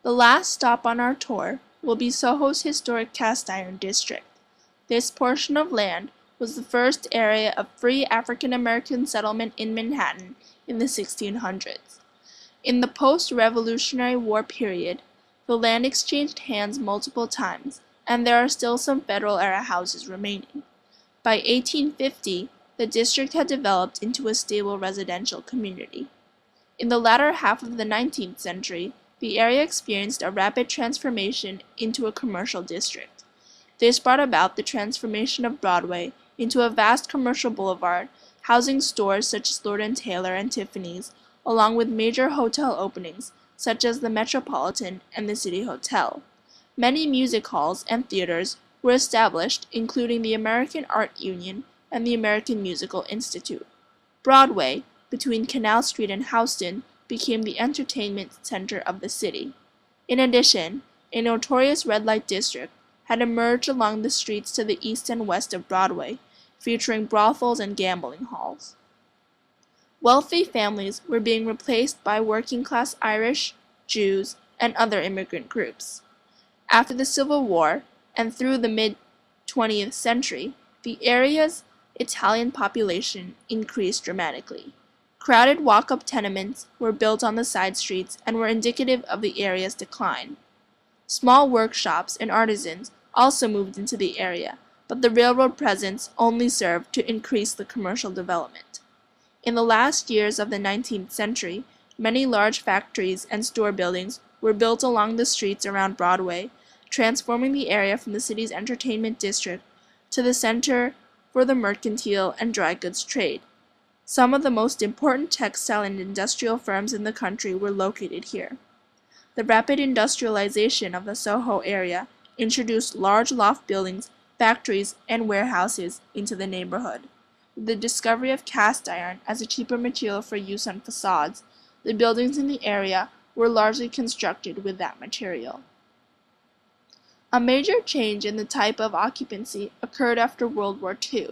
The last stop on our tour will be SoHo's historic cast iron district. This portion of land was the first area of free African American settlement in Manhattan in the 1600s. In the post-Revolutionary War period, the land exchanged hands multiple times, and there are still some Federal-era houses remaining. By 1850, the district had developed into a stable residential community. In the latter half of the 19th century, the area experienced a rapid transformation into a commercial district. This brought about the transformation of Broadway into a vast commercial boulevard, housing stores such as Lord & Taylor and Tiffany's, along with major hotel openings such as the Metropolitan and the City Hotel. Many music halls and theaters were established, including the American Art Union and the American Musical Institute. Broadway, between Canal Street and Houston, became the entertainment center of the city. In addition, a notorious red light district had emerged along the streets to the east and west of Broadway, featuring brothels and gambling halls. Wealthy families were being replaced by working-class Irish, Jews, and other immigrant groups. After the Civil War, and through the mid-20th century, the area's Italian population increased dramatically. Crowded walk-up tenements were built on the side streets and were indicative of the area's decline. Small workshops and artisans also moved into the area, but the railroad presence only served to increase the commercial development. In the last years of the 19th century, many large factories and store buildings were built along the streets around Broadway, transforming the area from the city's entertainment district to the center for the mercantile and dry goods trade. Some of the most important textile and industrial firms in the country were located here. The rapid industrialization of the SoHo area introduced large loft buildings, factories, and warehouses into the neighborhood. With the discovery of cast iron as a cheaper material for use on facades, the buildings in the area were largely constructed with that material. A major change in the type of occupancy occurred after World War II.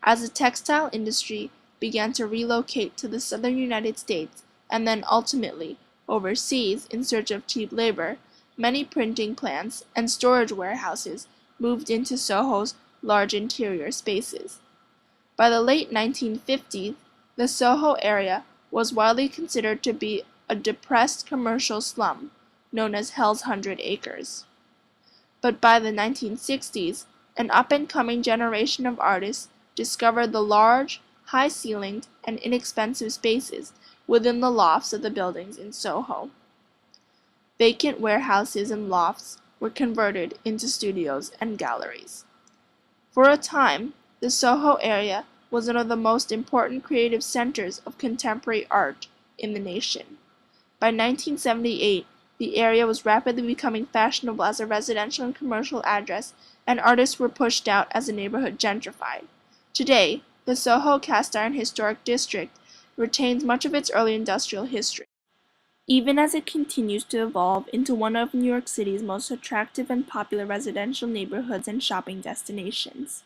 As the textile industry began to relocate to the southern United States and then ultimately overseas in search of cheap labor, many printing plants and storage warehouses moved into SoHo's large interior spaces. By the late 1950s, the SoHo area was widely considered to be a depressed commercial slum known as Hell's 100 Acres. But by the 1960s, an up-and-coming generation of artists discovered the large, high-ceilinged, and inexpensive spaces within the lofts of the buildings in SoHo. Vacant warehouses and lofts were converted into studios and galleries. For a time, the SoHo area was one of the most important creative centers of contemporary art in the nation. By 1978, the area was rapidly becoming fashionable as a residential and commercial address, and artists were pushed out as the neighborhood gentrified. Today, the SoHo Cast Iron Historic District retains much of its early industrial history, even as it continues to evolve into one of New York City's most attractive and popular residential neighborhoods and shopping destinations.